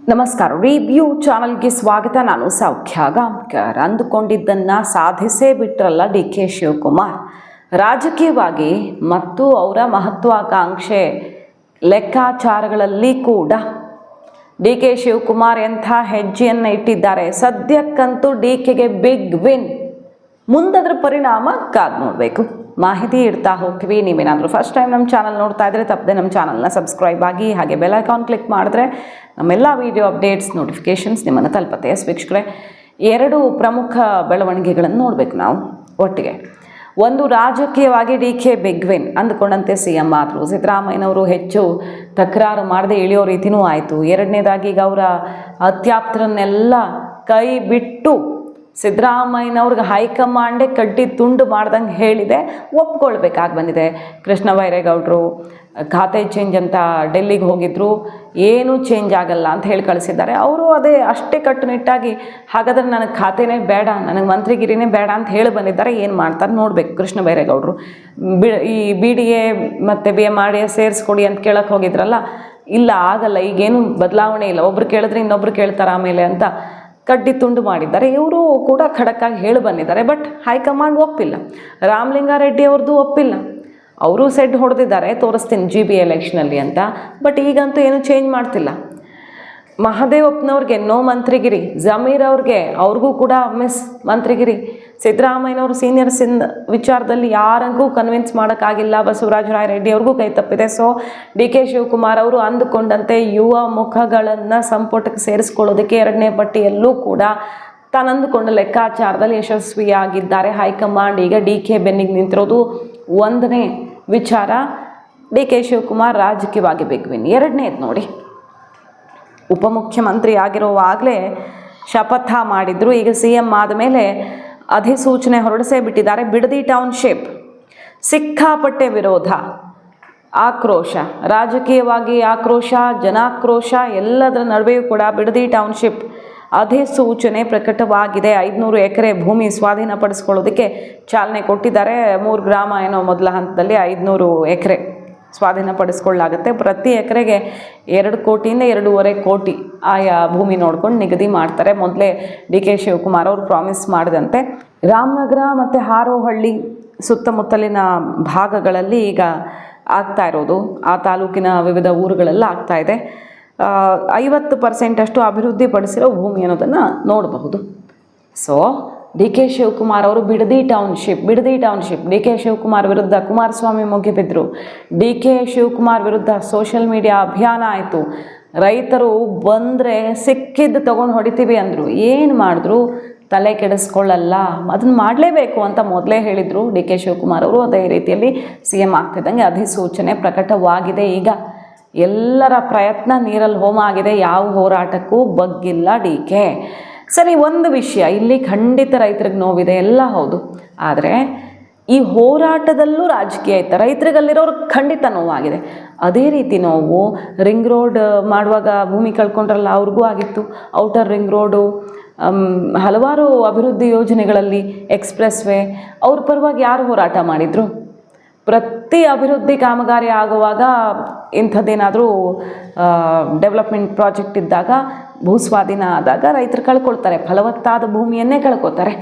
ನಮಸ್ಕಾರ. ರಿವ್ಯೂ ಚಾನಲ್ಗೆ ಸ್ವಾಗತ. ನಾನು ಸೌಖ್ಯ ಗಾಂವ್ಕರ್. ಅಂದುಕೊಂಡಿದ್ದನ್ನು ಸಾಧಿಸೇ ಬಿಟ್ರಲ್ಲ ಡಿ ಕೆ ಶಿವಕುಮಾರ್. ರಾಜಕೀಯವಾಗಿ ಮತ್ತು ಅವರ ಮಹತ್ವಾಕಾಂಕ್ಷೆ ಲೆಕ್ಕಾಚಾರಗಳಲ್ಲಿ ಕೂಡ ಡಿ ಕೆ ಶಿವಕುಮಾರ್ ಎಂಥ ಹೆಜ್ಜೆಯನ್ನು ಇಟ್ಟಿದ್ದಾರೆ. ಸದ್ಯಕ್ಕಂತೂ ಡಿ ಕೆಗೆ ಬಿಗ್ ವಿನ್. ಮುಂದದ್ರ ಪರಿಣಾಮ ಕಾದು ನೋಡಬೇಕು. ಮಾಹಿತಿ ಇಡ್ತಾ ಹೋಗ್ತೀವಿ. ನೀವೇನಾದರೂ ಫಸ್ಟ್ ಟೈಮ್ ನಮ್ಮ ಚಾನಲ್ ನೋಡ್ತಾ ಇದ್ದರೆ ತಪ್ಪದೆ ನಮ್ಮ ಚಾನಲ್ನ ಸಬ್ಸ್ಕ್ರೈಬ್ ಆಗಿ, ಹಾಗೆ ಬೆಲ್ ಐಕಾನ್ ಕ್ಲಿಕ್ ಮಾಡಿದ್ರೆ ನಮ್ಮೆಲ್ಲ ವೀಡಿಯೋ ಅಪ್ಡೇಟ್ಸ್ ನೋಟಿಫಿಕೇಷನ್ಸ್ ನಿಮ್ಮನ್ನು ತಲುಪತ್ತೆ. ವೀಕ್ಷಕರೇ, ಎರಡು ಪ್ರಮುಖ ಬೆಳವಣಿಗೆಗಳನ್ನು ನೋಡಬೇಕು ನಾವು ಒಟ್ಟಿಗೆ. ಒಂದು, ರಾಜಕೀಯವಾಗಿ ಡಿ ಕೆ ಬಿಗ್ ವಿನ್ ಅಂದುಕೊಂಡಂತೆ ಸಿ ಎಂ ಆದರು. ಸಿದ್ದರಾಮಯ್ಯನವರು ಹೆಚ್ಚು ತಕರಾರು ಮಾಡದೆ ಇಳಿಯೋ ರೀತಿಯೂ ಆಯಿತು. ಎರಡನೇದಾಗಿ ಈಗ ಅವರ ಅತ್ಯಾಪ್ತರನ್ನೆಲ್ಲ ಕೈ ಬಿಟ್ಟು ಸಿದ್ದರಾಮಯ್ಯನವ್ರಿಗೆ ಹೈಕಮಾಂಡೇ ಕಡ್ಡಿ ತುಂಡು ಮಾಡ್ದಂಗೆ ಹೇಳಿದೆ, ಒಪ್ಕೊಳ್ಬೇಕಾಗಿ ಬಂದಿದೆ. ಕೃಷ್ಣ ಬೈರೇಗೌಡರು ಖಾತೆ ಚೇಂಜ್ ಅಂತ ಡೆಲ್ಲಿಗೆ ಹೋಗಿದ್ರು, ಏನೂ ಚೇಂಜ್ ಆಗಲ್ಲ ಅಂತ ಹೇಳಿ ಕಳಿಸಿದ್ದಾರೆ. ಅವರು ಅದೇ ಅಷ್ಟೇ ಕಟ್ಟುನಿಟ್ಟಾಗಿ ಹಾಗಾದ್ರೆ ನನಗೆ ಖಾತೆನೇ ಬೇಡ, ನನಗೆ ಮಂತ್ರಿಗಿರಿನೇ ಬೇಡ ಅಂತ ಹೇಳಿ ಬಂದಿದ್ದಾರೆ. ಏನು ಮಾಡ್ತಾರೆ ನೋಡಬೇಕು. ಕೃಷ್ಣ ಬೈರೇಗೌಡರು ಈ ಬಿ ಡಿ ಎ ಮತ್ತು B M R D A ಸೇರಿಸ್ಕೊಡಿ ಅಂತ ಕೇಳಕ್ಕೆ ಹೋಗಿದ್ರಲ್ಲ, ಇಲ್ಲ ಆಗಲ್ಲ, ಈಗೇನು ಬದಲಾವಣೆ ಇಲ್ಲ, ಒಬ್ರು ಕೇಳಿದ್ರೆ ಇನ್ನೊಬ್ರು ಕೇಳ್ತಾರೆ ಆಮೇಲೆ ಅಂತ ಕಡ್ಡಿ ತುಂಡು ಮಾಡಿದ್ದಾರೆ. ಇವರು ಕೂಡ ಖಡಕ್ಕಾಗಿ ಹೇಳಿ ಬಂದಿದ್ದಾರೆ. But high command ಒಪ್ಪಿಲ್ಲ. ರಾಮಲಿಂಗಾರೆಡ್ಡಿ ಅವ್ರದ್ದು ಒಪ್ಪಿಲ್ಲ. ಅವರು ಸೆಡ್ ಹೊಡೆದಿದ್ದಾರೆ, ತೋರಿಸ್ತೀನಿ GB ಎಲೆಕ್ಷನಲ್ಲಿ ಅಂತ. ಬಟ್ ಈಗಂತೂ ಏನು ಚೇಂಜ್ ಮಾಡ್ತಿಲ್ಲ. ಮಹದೇವಪ್ಪನವ್ರಿಗೆ ನೋ ಮಂತ್ರಿಗಿರಿ, ಜಮೀರ್ ಅವ್ರಿಗೂ ಕೂಡ ಮಿಸ್ ಮಂತ್ರಿಗಿರಿ. ಸಿದ್ದರಾಮಯ್ಯನವರು ಸೀನಿಯರ್ಸಿಂದ ವಿಚಾರದಲ್ಲಿ ಯಾರಿಗೂ ಕನ್ವಿನ್ಸ್ ಮಾಡೋಕ್ಕಾಗಿಲ್ಲ. ಬಸವರಾಜ ರಾಯರೆಡ್ಡಿ ಅವ್ರಿಗೂ ಕೈ ತಪ್ಪಿದೆ. ಸೊ ಡಿ ಕೆ ಶಿವಕುಮಾರ್ ಅವರು ಅಂದುಕೊಂಡಂತೆ ಯುವ ಮುಖಗಳನ್ನು ಸಂಪುಟಕ್ಕೆ ಸೇರಿಸ್ಕೊಳ್ಳೋದಕ್ಕೆ ಎರಡನೇ ಪಟ್ಟಿಯಲ್ಲೂ ಕೂಡ ತಾನಂದುಕೊಂಡ ಲೆಕ್ಕಾಚಾರದಲ್ಲಿ ಯಶಸ್ವಿಯಾಗಿದ್ದಾರೆ. ಹೈಕಮಾಂಡ್ ಈಗ ಡಿ ಕೆ ಬೆನ್ನಿಗೆ ನಿಂತಿರೋದು ಒಂದನೇ ವಿಚಾರ. ಡಿ ಕೆ ಶಿವಕುಮಾರ್ ರಾಜಕೀಯವಾಗಿ ಬಿಗ್ ವಿನ್. ಎರಡನೇದು ನೋಡಿ, ಉಪಮುಖ್ಯಮಂತ್ರಿ ಆಗಿರುವಾಗಲೇ ಶಪಥ ಮಾಡಿದ್ರು. ಈಗ ಸಿ ಎಂ ಆದಮೇಲೆ ಅಧಿಸೂಚನೆ ಹೊರಡಿಸೇ ಬಿಟ್ಟಿದ್ದಾರೆ. ಬಿಡದಿ ಟೌನ್ಶಿಪ್ ಸಿಕ್ಕಾಪಟ್ಟೆ ವಿರೋಧ, ಆಕ್ರೋಶ, ರಾಜಕೀಯವಾಗಿ ಆಕ್ರೋಶ, ಜನಾಕ್ರೋಶ ಎಲ್ಲದರ ನಡುವೆಯೂ ಕೂಡ ಬಿಡದಿ ಟೌನ್ಶಿಪ್ ಅಧಿಸೂಚನೆ ಪ್ರಕಟವಾಗಿದೆ. 500 ಎಕರೆ ಭೂಮಿ ಸ್ವಾಧೀನಪಡಿಸ್ಕೊಳ್ಳೋದಕ್ಕೆ ಚಾಲನೆ ಕೊಟ್ಟಿದ್ದಾರೆ. 3 ಗ್ರಾಮ ಏನೋ ಮೊದಲ ಹಂತದಲ್ಲಿ 500 ಎಕರೆ ಸ್ವಾಧೀನಪಡಿಸ್ಕೊಳ್ಳಾಗುತ್ತೆ. ಪ್ರತಿ ಎಕರೆಗೆ 2 ಕೋಟಿಯಿಂದ 2.5 ಕೋಟಿ ಆಯಾ ಭೂಮಿ ನೋಡ್ಕೊಂಡು ನಿಗದಿ ಮಾಡ್ತಾರೆ. ಮೊದಲೇ ಡಿ ಕೆ ಶಿವಕುಮಾರ್ ಅವರು ಪ್ರಾಮಿಸ್ ಮಾಡಿದಂತೆ ರಾಮನಗರ ಮತ್ತು ಹಾರೋಹಳ್ಳಿ ಸುತ್ತಮುತ್ತಲಿನ ಭಾಗಗಳಲ್ಲಿ ಈಗ ಆಗ್ತಾ ಇರೋದು, ಆ ತಾಲೂಕಿನ ವಿವಿಧ ಊರುಗಳೆಲ್ಲ ಆಗ್ತಾ ಇದೆ. 50% ಅಷ್ಟು ಅಭಿವೃದ್ಧಿಪಡಿಸಿರೋ ಭೂಮಿ ಅನ್ನೋದನ್ನು ನೋಡಬಹುದು. ಸೊ ಡಿ ಕೆ ಶಿವಕುಮಾರ್ ಅವರು Bidadi township D K Shivakumar ವಿರುದ್ಧ ಕುಮಾರಸ್ವಾಮಿ ಮುಗಿಬಿದ್ರು. ಡಿ ಕೆ ಶಿವಕುಮಾರ್ ವಿರುದ್ಧ ಸೋಷಿಯಲ್ ಮೀಡಿಯಾ ಅಭಿಯಾನ ಆಯಿತು. ರೈತರು ಬಂದರೆ ಸಿಕ್ಕಿದ್ದು ತೊಗೊಂಡು ಹೊಡಿತೀವಿ ಅಂದರು. ಏನು ಮಾಡಿದ್ರು? ತಲೆ ಕೆಡಿಸ್ಕೊಳ್ಳಲ್ಲ, ಅದನ್ನು ಮಾಡಲೇಬೇಕು ಅಂತ ಮೊದಲೇ ಹೇಳಿದರು ಡಿ ಕೆ ಶಿವಕುಮಾರ್ ಅವರು. ಅದೇ ರೀತಿಯಲ್ಲಿ ಸಿ ಎಂ ಆಗ್ತಿದ್ದಂಗೆ ಅಧಿಸೂಚನೆ ಪ್ರಕಟವಾಗಿದೆ. ಈಗ ಎಲ್ಲರ ಪ್ರಯತ್ನ ನೀರಲ್ಲಿ ಹೋಮ ಆಗಿದೆ. ಯಾವ ಹೋರಾಟಕ್ಕೂ ಬಗ್ಗಿಲ್ಲ ಡಿ ಕೆ. ಸರಿ, ಒಂದು ವಿಷಯ ಇಲ್ಲಿ ಖಂಡಿತ ರೈತರಿಗೆ ನೋವಿದೆ, ಎಲ್ಲ ಹೌದು. ಆದರೆ ಈ ಹೋರಾಟದಲ್ಲೂ ರಾಜಕೀಯ ಐತೆ. ರೈತರಿಗಲ್ಲಿರೋರು ಖಂಡಿತ ನೋವಾಗಿದೆ. ಅದೇ ರೀತಿ ನೋವು ರಿಂಗ್ ರೋಡ್ ಮಾಡುವಾಗ ಭೂಮಿ ಕಳ್ಕೊಂಡ್ರಲ್ಲ ಅವ್ರಿಗೂ ಆಗಿತ್ತು. ಔಟರ್ ರಿಂಗ್ ರೋಡು, ಹಲವಾರು ಅಭಿವೃದ್ಧಿ ಯೋಜನೆಗಳಲ್ಲಿ ಎಕ್ಸ್ಪ್ರೆಸ್ ವೇ, ಅವ್ರ ಪರವಾಗಿ ಯಾರು ಹೋರಾಟ ಮಾಡಿದರು? ಪ್ರತಿ ಅಭಿವೃದ್ಧಿ ಕಾಮಗಾರಿ ಆಗುವಾಗ ಇಂಥದ್ದೇನಾದರೂ ಡೆವಲಪ್ಮೆಂಟ್ ಪ್ರಾಜೆಕ್ಟ್ ಇದ್ದಾಗ, ಭೂಸ್ವಾಧೀನ ಆದಾಗ ರೈತರು ಕಳ್ಕೊಳ್ತಾರೆ, ಫಲವತ್ತಾದ ಭೂಮಿಯನ್ನೇ ಕಳ್ಕೊತಾರೆ.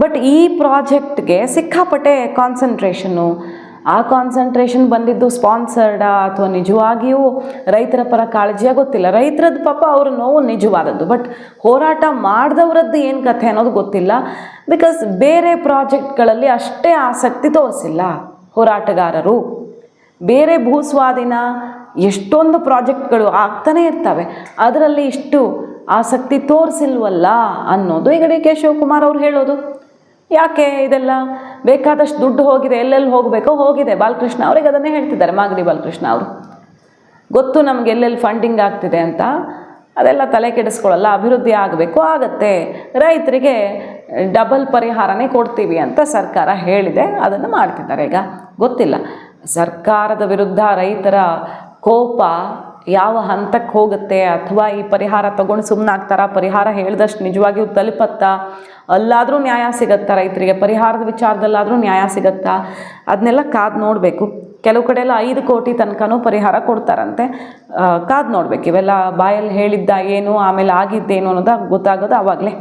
ಬಟ್ ಈ ಪ್ರಾಜೆಕ್ಟ್ಗೆ ಸಿಕ್ಕಾಪಟ್ಟೆ ಕಾನ್ಸಂಟ್ರೇಷನ್ನು. ಆ ಕಾನ್ಸಂಟ್ರೇಷನ್ ಬಂದಿದ್ದು ಸ್ಪಾನ್ಸರ್ಡಾ ಅಥವಾ ನಿಜವಾಗಿಯೂ ರೈತರ ಪರ ಕಾಳಜಿಯ ಗೊತ್ತಿಲ್ಲ. ರೈತರದ್ದು ಪಾಪ ಅವ್ರ ನೋವು ನಿಜವಾದದ್ದು. ಬಟ್ ಹೋರಾಟ ಮಾಡಿದವರದ್ದು ಏನು ಕಥೆ ಅನ್ನೋದು ಗೊತ್ತಿಲ್ಲ. ಬಿಕಾಸ್ ಬೇರೆ ಪ್ರಾಜೆಕ್ಟ್ಗಳಲ್ಲಿ ಅಷ್ಟೇ ಆಸಕ್ತಿ ತೋರಿಸಿಲ್ಲ ಹೋರಾಟಗಾರರು. ಬೇರೆ ಭೂಸ್ವಾಧೀನ ಎಷ್ಟೊಂದು ಪ್ರಾಜೆಕ್ಟ್ಗಳು ಆಗ್ತಾನೆ ಇರ್ತವೆ, ಅದರಲ್ಲಿ ಇಷ್ಟು ಆಸಕ್ತಿ ತೋರಿಸಿಲ್ವಲ್ಲ ಅನ್ನೋದು ಈಗ ಡಿ ಕೆ ಶಿವಕುಮಾರ್ ಅವ್ರು ಹೇಳೋದು. ಯಾಕೆ ಇದೆಲ್ಲ? ಬೇಕಾದಷ್ಟು ದುಡ್ಡು ಹೋಗಿದೆ, ಎಲ್ಲೆಲ್ಲಿ ಹೋಗಬೇಕೋ ಹೋಗಿದೆ. ಬಾಲಕೃಷ್ಣ ಅವ್ರಿಗೆ ಅದನ್ನೇ ಹೇಳ್ತಿದ್ದಾರೆ, ಮಾಗಡಿ ಬಾಲಕೃಷ್ಣ ಅವರು. ಗೊತ್ತು ನಮ್ಗೆ ಎಲ್ಲೆಲ್ಲಿ ಫಂಡಿಂಗ್ ಆಗ್ತಿದೆ ಅಂತ, ಅದೆಲ್ಲ ತಲೆ ಕೆಡಿಸ್ಕೊಳ್ಳಲ್ಲ. ಅಭಿವೃದ್ಧಿ ಆಗಬೇಕು, ಆಗತ್ತೆ. ರೈತರಿಗೆ ಡಬಲ್ ಪರಿಹಾರನೇ ಕೊಡ್ತೀವಿ ಅಂತ ಸರ್ಕಾರ ಹೇಳಿದೆ, ಅದನ್ನು ಮಾಡ್ತಿದ್ದಾರೆ. ಈಗ ಗೊತ್ತಿಲ್ಲ ಸರ್ಕಾರದ ವಿರುದ್ಧ ರೈತರ ಕೋಪ ಯಾವ ಹಂತಕ್ಕೆ ಹೋಗುತ್ತೆ, ಅಥವಾ ಈ ಪರಿಹಾರ ತಗೊಂಡು ಸುಮ್ಮನಾಗ್ತಾರ, ಪರಿಹಾರ ಹೇಳಿದಷ್ಟು ನಿಜವಾಗಿಯೂ ತಲುಪತ್ತಾ, ಅಲ್ಲಾದರೂ ನ್ಯಾಯ ಸಿಗತ್ತಾ ರೈತರಿಗೆ, ಪರಿಹಾರದ ವಿಚಾರದಲ್ಲಾದರೂ ನ್ಯಾಯ ಸಿಗತ್ತಾ, ಅದನ್ನೆಲ್ಲ ಕಾದು ನೋಡಬೇಕು. ಕೆಲವು ಕಡೆ ಎಲ್ಲ 5 ಕೋಟಿ ತನಕನೂ ಪರಿಹಾರ ಕೊಡ್ತಾರಂತೆ. ಕಾದು ನೋಡ್ಬೇಕು, ಇವೆಲ್ಲ ಬಾಯಲ್ಲಿ ಹೇಳಿದ್ದ ಏನು ಆಮೇಲೆ ಆಗಿದ್ದೇನು ಅನ್ನೋದು ಗೊತ್ತಾಗೋದು ಆವಾಗಲೇ.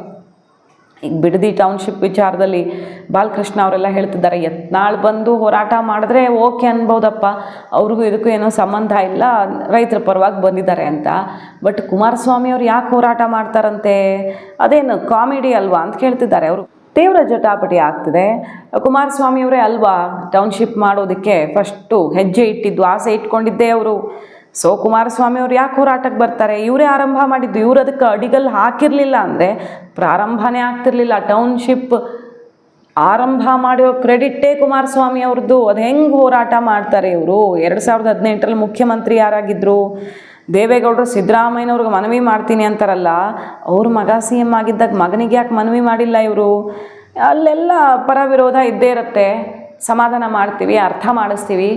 ಈಗ ಬಿಡದಿ ಟೌನ್ಶಿಪ್ ವಿಚಾರದಲ್ಲಿ ಬಾಲಕೃಷ್ಣ ಅವರೆಲ್ಲ ಹೇಳ್ತಿದ್ದಾರೆ, ಯತ್ನಾಳ್ ಬಂದು ಹೋರಾಟ ಮಾಡಿದ್ರೆ ಓಕೆ ಅನ್ಬೋದಪ್ಪ, ಅವ್ರಿಗೂ ಇದಕ್ಕೂ ಏನೋ ಸಂಬಂಧ ಇಲ್ಲ, ರೈತರ ಪರವಾಗಿ ಬಂದಿದ್ದಾರೆ ಅಂತ. ಬಟ್ ಕುಮಾರಸ್ವಾಮಿ ಅವ್ರು ಯಾಕೆ ಹೋರಾಟ ಮಾಡ್ತಾರಂತೆ, ಅದೇನು ಕಾಮಿಡಿ ಅಲ್ವಾ ಅಂತ ಕೇಳ್ತಿದ್ದಾರೆ ಅವರು. ತೀವ್ರ ಜಟಾಪಟಿ ಆಗ್ತಿದೆ. ಕುಮಾರಸ್ವಾಮಿ ಅವರೇ ಅಲ್ವಾ ಟೌನ್ಶಿಪ್ ಮಾಡೋದಕ್ಕೆ ಫಸ್ಟು ಹೆಜ್ಜೆ ಇಟ್ಟಿದ್ದು, ಆಸೆ ಇಟ್ಕೊಂಡಿದ್ದೇ ಅವರು. ಸೊ ಕುಮಾರಸ್ವಾಮಿ ಅವ್ರು ಯಾಕೆ ಹೋರಾಟಕ್ಕೆ ಬರ್ತಾರೆ, ಇವರೇ ಆರಂಭ ಮಾಡಿದ್ದು. ಇವ್ರು ಅದಕ್ಕೆ ಅಡಿಗಲ್ ಹಾಕಿರಲಿಲ್ಲ ಅಂದರೆ ಪ್ರಾರಂಭನೇ ಆಗ್ತಿರ್ಲಿಲ್ಲ. ಟೌನ್ಶಿಪ್ ಆರಂಭ ಮಾಡೋ ಕ್ರೆಡಿಟ್ಟೇ ಕುಮಾರಸ್ವಾಮಿ ಅವ್ರದ್ದು. ಅದು ಹೆಂಗೆ ಹೋರಾಟ ಮಾಡ್ತಾರೆ ಇವರು. 2018ರಲ್ಲಿ ಮುಖ್ಯಮಂತ್ರಿ ಯಾರಾಗಿದ್ದರು, ದೇವೇಗೌಡರು ಸಿದ್ದರಾಮಯ್ಯನವ್ರಿಗೆ ಮನವಿ ಮಾಡ್ತೀನಿ ಅಂತಾರಲ್ಲ, ಅವ್ರ ಮಗ CM ಆಗಿದ್ದಾಗ ಮಗನಿಗೆ ಯಾಕೆ ಮನವಿ ಮಾಡಿಲ್ಲ ಇವರು. ಅಲ್ಲೆಲ್ಲ ಪರ ವಿರೋಧ ಇದ್ದೇ ಇರುತ್ತೆ. ಸಮಾಧಾನ ಮಾಡ್ತೀವಿ, ಅರ್ಥ ಮಾಡಿಸ್ತೀವಿ,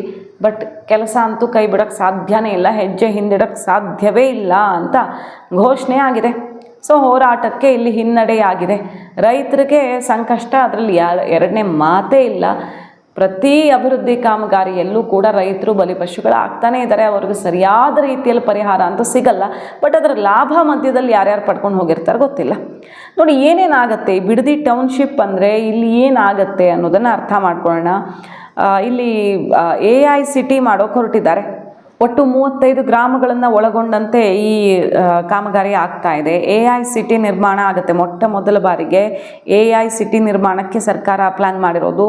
ಬಟ್ ಕೆಲಸ ಅಂತೂ ಕೈ ಬಿಡೋಕ್ಕೆ ಸಾಧ್ಯನೇ ಇಲ್ಲ, ಹೆಜ್ಜೆ ಹಿಂದಿಡೋಕ್ಕೆ ಸಾಧ್ಯವೇ ಇಲ್ಲ ಅಂತ ಘೋಷಣೆ ಆಗಿದೆ. ಸೊ ಹೋರಾಟಕ್ಕೆ ಇಲ್ಲಿ ಹಿನ್ನಡೆಯಾಗಿದೆ. ರೈತರಿಗೆ ಸಂಕಷ್ಟ ಅದರಲ್ಲಿ ಎರಡನೇ ಮಾತೇ ಇಲ್ಲ. ಪ್ರತಿ ಅಭಿವೃದ್ಧಿ ಕಾಮಗಾರಿಯಲ್ಲೂ ಕೂಡ ರೈತರು ಬಲಿಪಶುಗಳಾಗ್ತಾನೇ ಇದ್ದಾರೆ. ಅವ್ರಿಗೆ ಸರಿಯಾದ ರೀತಿಯಲ್ಲಿ ಪರಿಹಾರ ಅಂತೂ ಸಿಗಲ್ಲ. ಬಟ್ ಅದರ ಲಾಭ ಮಧ್ಯದಲ್ಲಿ ಯಾರ್ಯಾರು ಪಡ್ಕೊಂಡು ಹೋಗಿರ್ತಾರೆ ಗೊತ್ತಿಲ್ಲ. ನೋಡಿ ಏನೇನಾಗುತ್ತೆ ಈ ಬಿಡದಿ ಟೌನ್ಶಿಪ್ ಅಂದರೆ ಇಲ್ಲಿ ಏನಾಗುತ್ತೆ ಅನ್ನೋದನ್ನು ಅರ್ಥ ಮಾಡ್ಕೊಳ್ಳೋಣ. ಇಲ್ಲಿ AICT ಮಾಡೋಕೆ ಹೊರಟಿದ್ದಾರೆ. ಒಟ್ಟು 35 ಗ್ರಾಮಗಳನ್ನು ಒಳಗೊಂಡಂತೆ ಈ ಕಾಮಗಾರಿ ಆಗ್ತಾ ಇದೆ. AICT ನಿರ್ಮಾಣ ಆಗುತ್ತೆ. ಮೊದಲ ಬಾರಿಗೆ AICT ನಿರ್ಮಾಣಕ್ಕೆ ಸರ್ಕಾರ ಪ್ಲ್ಯಾನ್ ಮಾಡಿರೋದು.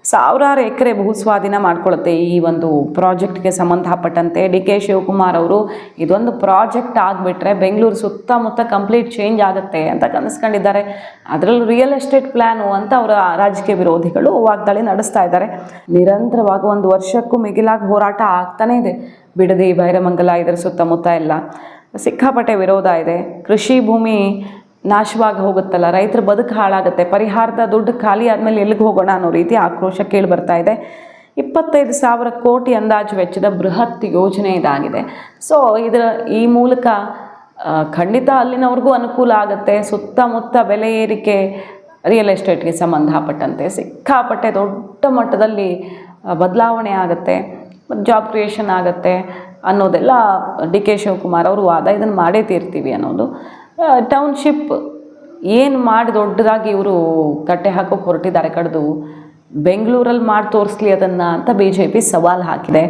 1000 ಎಕರೆ ಭೂಸ್ವಾಧೀನ ಮಾಡ್ಕೊಳ್ಳುತ್ತೆ ಈ ಒಂದು ಪ್ರಾಜೆಕ್ಟ್ಗೆ ಸಂಬಂಧಪಟ್ಟಂತೆ. DK ಶಿವಕುಮಾರ್ ಅವರು ಇದೊಂದು ಪ್ರಾಜೆಕ್ಟ್ ಆಗಿಬಿಟ್ರೆ ಬೆಂಗಳೂರು ಸುತ್ತಮುತ್ತ ಕಂಪ್ಲೀಟ್ ಚೇಂಜ್ ಆಗುತ್ತೆ ಅಂತ ಕನಸ್ಕೊಂಡಿದ್ದಾರೆ. ಅದರಲ್ಲೂ ರಿಯಲ್ ಎಸ್ಟೇಟ್ ಪ್ಲ್ಯಾನು ಅಂತ ಅವರ ರಾಜಕೀಯ ವಿರೋಧಿಗಳು ವಾಗ್ದಾಳಿ ನಡೆಸ್ತಾ ಇದ್ದಾರೆ. ನಿರಂತರವಾಗಿ 1 ವರ್ಷಕ್ಕೂ ಮಿಗಿಲಾಗಿ ಹೋರಾಟ ಆಗ್ತಾನೇ ಇದೆ. ಬಿಡದಿ, ಬೈರಮಂಗಲ ಇದರ ಸುತ್ತಮುತ್ತ ಎಲ್ಲ ಸಿಕ್ಕಾಪಟ್ಟೆ ವಿರೋಧ ಇದೆ. ಕೃಷಿ ಭೂಮಿ ನಾಶವಾಗಿ ಹೋಗುತ್ತಲ್ಲ, ರೈತರ ಬದುಕು ಹಾಳಾಗುತ್ತೆ, ಪರಿಹಾರದ ದುಡ್ಡು ಖಾಲಿ ಆದಮೇಲೆ ಎಲ್ಲಿಗೆ ಹೋಗೋಣ ಅನ್ನೋ ರೀತಿ ಆಕ್ರೋಶ ಕೇಳಿ ಬರ್ತಾ ಇದೆ. 25,000 ಕೋಟಿ ಅಂದಾಜು ವೆಚ್ಚದ ಬೃಹತ್ ಯೋಜನೆ ಇದಾಗಿದೆ. ಸೊ ಈ ಮೂಲಕ ಖಂಡಿತ ಅಲ್ಲಿನವ್ರಿಗೂ ಅನುಕೂಲ ಆಗುತ್ತೆ. ಸುತ್ತಮುತ್ತ ಬೆಲೆ ಏರಿಕೆ, ರಿಯಲ್ ಎಸ್ಟೇಟ್ಗೆ ಸಂಬಂಧಪಟ್ಟಂತೆ ಸಿಕ್ಕಾಪಟ್ಟೆ ದೊಡ್ಡ ಮಟ್ಟದಲ್ಲಿ ಬದಲಾವಣೆ ಆಗುತ್ತೆ, ಜಾಬ್ ಕ್ರಿಯೇಷನ್ ಆಗುತ್ತೆ ಅನ್ನೋದೆಲ್ಲ DK ಶಿವಕುಮಾರ್ ಅವರು ವಾದ. ಇದನ್ನು ಮಾಡೇ ತೀರ್ತೀವಿ ಅನ್ನೋದು. ಟೌನ್ಶಿಪ್ ಏನು ಮಾಡಿ ದೊಡ್ಡದಾಗಿ ಇವರು ಕಟ್ಟೆ ಹಾಕೋಕೆ ಹೊರಟಿದ್ದಾರೆ ಕಡ್ದು. ಬೆಂಗಳೂರಲ್ಲಿ ಮಾಡಿ ತೋರಿಸ್ಲಿ ಅದನ್ನು ಅಂತ BJP ಸವಾಲು ಹಾಕಿದೆ.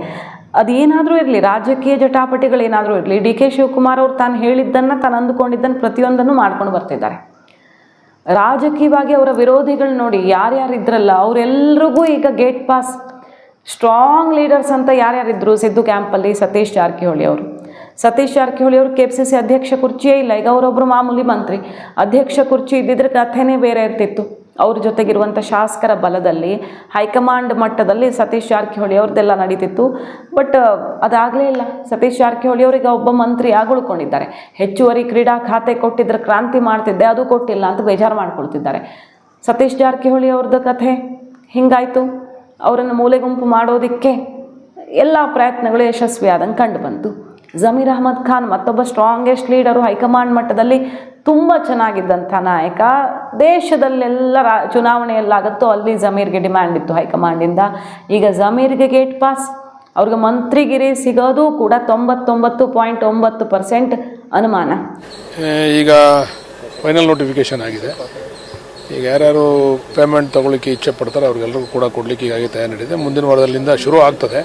ಅದೇನಾದರೂ ಇರಲಿ, ರಾಜಕೀಯ ಜಟಾಪಟಿಗಳೇನಾದರೂ ಇರಲಿ, DK ಶಿವಕುಮಾರ್ ಅವರು ತಾನು ಹೇಳಿದ್ದನ್ನು, ತಾನು ಅಂದುಕೊಂಡಿದ್ದನ್ನು ಪ್ರತಿಯೊಂದನ್ನು ಮಾಡ್ಕೊಂಡು ಬರ್ತಿದ್ದಾರೆ. ರಾಜಕೀಯವಾಗಿ ಅವರ ವಿರೋಧಿಗಳು ನೋಡಿ ಯಾರ್ಯಾರಿದ್ರಲ್ಲ ಅವರೆಲ್ರಿಗೂ ಈಗ ಗೇಟ್ ಪಾಸ್. ಸ್ಟ್ರಾಂಗ್ ಲೀಡರ್ಸ್ ಅಂತ ಯಾರ್ಯಾರಿದ್ರು ಸಿದ್ದು ಕ್ಯಾಂಪಲ್ಲಿ, ಸತೀಶ್ ಜಾರಕಿಹೊಳಿ ಅವರು. ಸತೀಶ್ ಜಾರಕಿಹೊಳಿ ಅವರು KPCC ಅಧ್ಯಕ್ಷ ಕುರ್ಚಿಯೇ ಇಲ್ಲ. ಈಗ ಅವರೊಬ್ಬರು ಮಾಮೂಲಿ ಮಂತ್ರಿ. ಅಧ್ಯಕ್ಷ ಕುರ್ಚಿ ಇದ್ದಿದ್ರೆ ಕಥೆನೇ ಬೇರೆ ಇರ್ತಿತ್ತು. ಅವ್ರ ಜೊತೆಗಿರುವಂಥ ಶಾಸಕರ ಬಲದಲ್ಲಿ ಹೈಕಮಾಂಡ್ ಮಟ್ಟದಲ್ಲಿ ಸತೀಶ್ ಜಾರಕಿಹೊಳಿ ಅವ್ರದ್ದೆಲ್ಲ ನಡೀತಿತ್ತು. ಬಟ್ ಅದಾಗಲೇ ಇಲ್ಲ. ಸತೀಶ್ ಜಾರಕಿಹೊಳಿ ಅವರಿಗೆ ಒಬ್ಬ ಮಂತ್ರಿ ಆಗಿ ಉಳ್ಕೊಂಡಿದ್ದಾರೆ. ಹೆಚ್ಚುವರಿ ಕ್ರೀಡಾ ಖಾತೆ ಕೊಟ್ಟಿದ್ರೆ ಕ್ರಾಂತಿ ಮಾಡ್ತಿದ್ದೆ, ಅದು ಕೊಟ್ಟಿಲ್ಲ ಅಂತ ಬೇಜಾರು ಮಾಡ್ಕೊಳ್ತಿದ್ದಾರೆ. ಸತೀಶ್ ಜಾರಕಿಹೊಳಿ ಅವ್ರದ್ದು ಕಥೆ ಹಿಂಗಾಯಿತು. ಅವರನ್ನು ಮೂಲೆ ಗುಂಪು ಮಾಡೋದಕ್ಕೆ ಎಲ್ಲ ಪ್ರಯತ್ನಗಳು ಯಶಸ್ವಿಯಾದಂಗೆ ಕಂಡು ಬಂತು. ಜಮೀರ್ ಅಹ್ಮದ್ ಖಾನ್ ಮತ್ತೊಬ್ಬ ಸ್ಟ್ರಾಂಗೆಸ್ಟ್ ಲೀಡರು, ಹೈಕಮಾಂಡ್ ಮಟ್ಟದಲ್ಲಿ ತುಂಬ ಚೆನ್ನಾಗಿದ್ದಂಥ ನಾಯಕ. ದೇಶದಲ್ಲೆಲ್ಲ ಚುನಾವಣೆಯಲ್ಲಾಗುತ್ತೋ ಅಲ್ಲಿ ಜಮೀರ್ಗೆ ಡಿಮ್ಯಾಂಡ್ ಇತ್ತು ಹೈಕಮಾಂಡಿಂದ. ಈಗ ಜಮೀರ್ಗೆ ಗೇಟ್ ಪಾಸ್, ಅವ್ರಿಗೆ ಮಂತ್ರಿಗಿರಿ ಸಿಗೋದು ಕೂಡ 99.9% ಅನುಮಾನ. ಈಗ ಫೈನಲ್ ನೋಟಿಫಿಕೇಶನ್ ಆಗಿದೆ. ಈಗ ಯಾರ್ಯಾರು ಪೇಮೆಂಟ್ ತೊಗೊಳ್ಳಿಕ್ಕೆ ಇಚ್ಛೆ ಪಡ್ತಾರೆ ಅವ್ರಿಗೆಲ್ಲರಿಗೂ ಕೂಡ ಕೊಡಲಿಕ್ಕೆ ಈಗಾಗಲೇ ತಯಾರಿ ನಡೆದಿದೆ. ಮುಂದಿನ ವಾರದಲ್ಲಿಂದ ಶುರು ಆಗ್ತದೆ.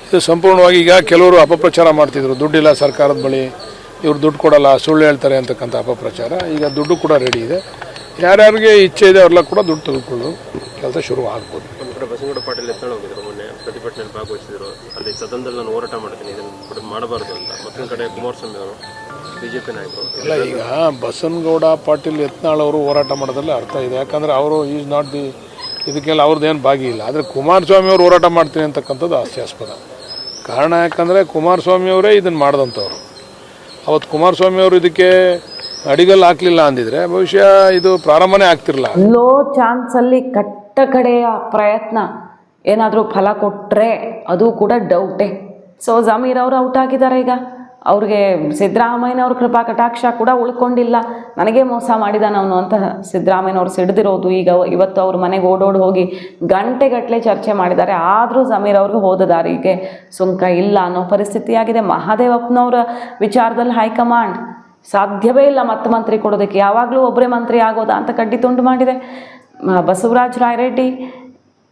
ಇದು ಸಂಪೂರ್ಣವಾಗಿ ಈಗ ಕೆಲವರು ಅಪಪ್ರಚಾರ ಮಾಡ್ತಿದ್ರು, ದುಡ್ಡಿಲ್ಲ ಸರ್ಕಾರದ ಬಳಿ, ಇವ್ರು ದುಡ್ಡು ಕೊಡಲ್ಲ, ಸುಳ್ಳು ಹೇಳ್ತಾರೆ ಅಂತಕ್ಕಂಥ ಅಪಪ್ರಚಾರ. ಈಗ ದುಡ್ಡು ಕೂಡ ರೆಡಿ ಇದೆ. ಯಾರ್ಯಾರಿಗೆ ಇಚ್ಛೆ ಇದೆ ಅವ್ರೆಲ್ಲ ಕೂಡ ದುಡ್ಡು ತೆಗೆದುಕೊಳ್ಳೋ ಕೆಲಸ ಶುರು ಆಗ್ಬೋದು. ಒಂದು ಕಡೆ ಬಸನಗೌಡ ಪಾಟೀಲ್ ಎತ್ಕೊಂಡು ಹೋಗಿದ್ರು, ಮೊನ್ನೆ ಪ್ರತಿಭಟನೆಯಲ್ಲಿ ಭಾಗವಹಿಸಿದ್ರು. ಅಲ್ಲಿ ಸದನದಲ್ಲಿ ನಾನು ಹೋರಾಟ ಮಾಡ್ತೀನಿ, ಇದನ್ನು ಮಾಡಬಾರ್ದು ಅಂತ. ಮತ್ತೊಂದು ಕಡೆ ಕುಮಾರಸ್ವಾಮಿ ಅವರು BJP ನಾಯಕರು ಇಲ್ಲ, ಈಗ ಬಸನಗೌಡ ಪಾಟೀಲ್ ಯತ್ನಾಳ್ ಅವರು ಹೋರಾಟ ಮಾಡೋದ್ರಲ್ಲಿ ಅರ್ಥ ಇದೆ. ಯಾಕಂದರೆ ಅವರು ಈಸ್ ನಾಟ್ ದಿ ಇದಕ್ಕೆಲ್ಲ ಅವ್ರದ್ದೇನು ಭಾಗಿ ಇಲ್ಲ. ಆದರೆ ಕುಮಾರಸ್ವಾಮಿ ಅವರು ಹೋರಾಟ ಮಾಡ್ತೀನಿ ಅಂತಕ್ಕಂಥದ್ದು ಹಾಸ್ಯಾಸ್ಪದ. ಕಾರಣ ಯಾಕಂದರೆ ಕುಮಾರಸ್ವಾಮಿ ಅವರೇ ಇದನ್ನು ಮಾಡಿದಂಥವ್ರು. ಅವತ್ತು ಕುಮಾರಸ್ವಾಮಿ ಅವರು ಇದಕ್ಕೆ ಅಡಿಗಲ್ ಹಾಕಲಿಲ್ಲ ಅಂದಿದ್ರೆ ಬಹುಶಃ ಇದು ಪ್ರಾರಂಭನೇ ಆಗ್ತಿರಲ್ಲ. ಲೋ ಚಾನ್ಸಲ್ಲಿ ಕಟ್ಟ ಕಡೆಯ ಪ್ರಯತ್ನ ಏನಾದರೂ ಫಲ ಕೊಟ್ಟರೆ ಅದು ಕೂಡ ಡೌಟೇ. ಸೊ ಜಮೀರ್ ಅವರು ಔಟ್ ಆಗಿದ್ದಾರೆ. ಈಗ ಅವ್ರಿಗೆ ಸಿದ್ದರಾಮಯ್ಯನವ್ರ ಕೃಪಾ ಕಟಾಕ್ಷ ಕೂಡ ಉಳ್ಕೊಂಡಿಲ್ಲ. ನನಗೆ ಮೋಸ ಮಾಡಿದಾನ ಅವನು ಅಂತ ಸಿದ್ದರಾಮಯ್ಯನವ್ರು ಸಿಡ್ದಿರೋದು. ಈಗ ಇವತ್ತು ಅವ್ರ ಮನೆಗೆ ಓಡೋಡಿ ಹೋಗಿ ಗಂಟೆಗಟ್ಟಲೆ ಚರ್ಚೆ ಮಾಡಿದ್ದಾರೆ. ಆದರೂ ಜಮೀರ್ ಅವ್ರಿಗೆ ಹೋದ ದಾರಿಗೆ ಸುಂಕ ಇಲ್ಲ ಅನ್ನೋ ಪರಿಸ್ಥಿತಿಯಾಗಿದೆ. ಮಹಾದೇವಪ್ಪನವರ ವಿಚಾರದಲ್ಲಿ ಹೈಕಮಾಂಡ್ ಸಾಧ್ಯವೇ ಇಲ್ಲ ಮತ್ತೆ ಮಂತ್ರಿ ಕೊಡೋದಕ್ಕೆ, ಯಾವಾಗಲೂ ಒಬ್ಬರೇ ಮಂತ್ರಿ ಆಗೋದಾ ಅಂತ ಕಡ್ಡಿ ತುಂಡು ಮಾಡಿದೆ. ಬಸವರಾಜ ರಾಯರೆಡ್ಡಿ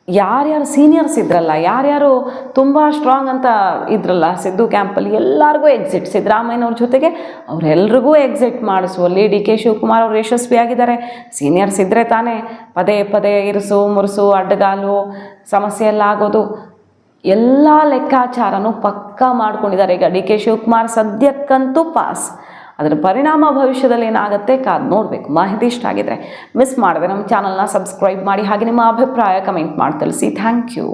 ಯಾರ್ಯಾರು ಸೀನಿಯರ್ಸ್ ಇದ್ರಲ್ಲ, ಯಾರ್ಯಾರು ತುಂಬ ಸ್ಟ್ರಾಂಗ್ ಅಂತ ಇದ್ರಲ್ಲ ಸಿದ್ದು ಕ್ಯಾಂಪಲ್ಲಿ, ಎಲ್ಲರಿಗೂ ಎಕ್ಸಿಟ್, ಸಿದ್ದರಾಮಯ್ಯನವ್ರ ಜೊತೆಗೆ ಅವರೆಲ್ರಿಗೂ ಎಕ್ಸಿಟ್ ಮಾಡಿಸುವಲ್ಲಿ ಡಿ ಕೆ ಶಿವಕುಮಾರ್ ಅವರು ಯಶಸ್ವಿಯಾಗಿದ್ದಾರೆ. ಸೀನಿಯರ್ಸ್ ಇದ್ದರೆ ತಾನೇ ಪದೇ ಪದೇ ಇರಿಸು ಮುರುಸು ಅಡ್ಡಗಾಲು ಸಮಸ್ಯೆ ಎಲ್ಲ ಆಗೋದು. ಎಲ್ಲ ಲೆಕ್ಕಾಚಾರನೂ ಪಕ್ಕಾ ಮಾಡ್ಕೊಂಡಿದ್ದಾರೆ. ಈಗ ಡಿ ಕೆ ಶಿವಕುಮಾರ್ ಸದ್ಯಕ್ಕಂತೂ ಪಾಸ್. ಅದರ ಪರಿಣಾಮ ಭವಿಷ್ಯದಲ್ಲಿ ಏನಾಗುತ್ತೆ ಕಾದು ನೋಡಬೇಕು. ಮಾಹಿತಿ ಇಷ್ಟ ಆಗಿದ್ರೆ ಮಿಸ್ ಮಾಡಿದ್ರೆ ನಮ್ಮ ಚಾನಲ್ನ ಸಬ್ಸ್ಕ್ರೈಬ್ ಮಾಡಿ, ಹಾಗೆ ನಿಮ್ಮ ಅಭಿಪ್ರಾಯ ಕಮೆಂಟ್ ಮಾಡಿ ತಿಳಿಸಿ. Thank you.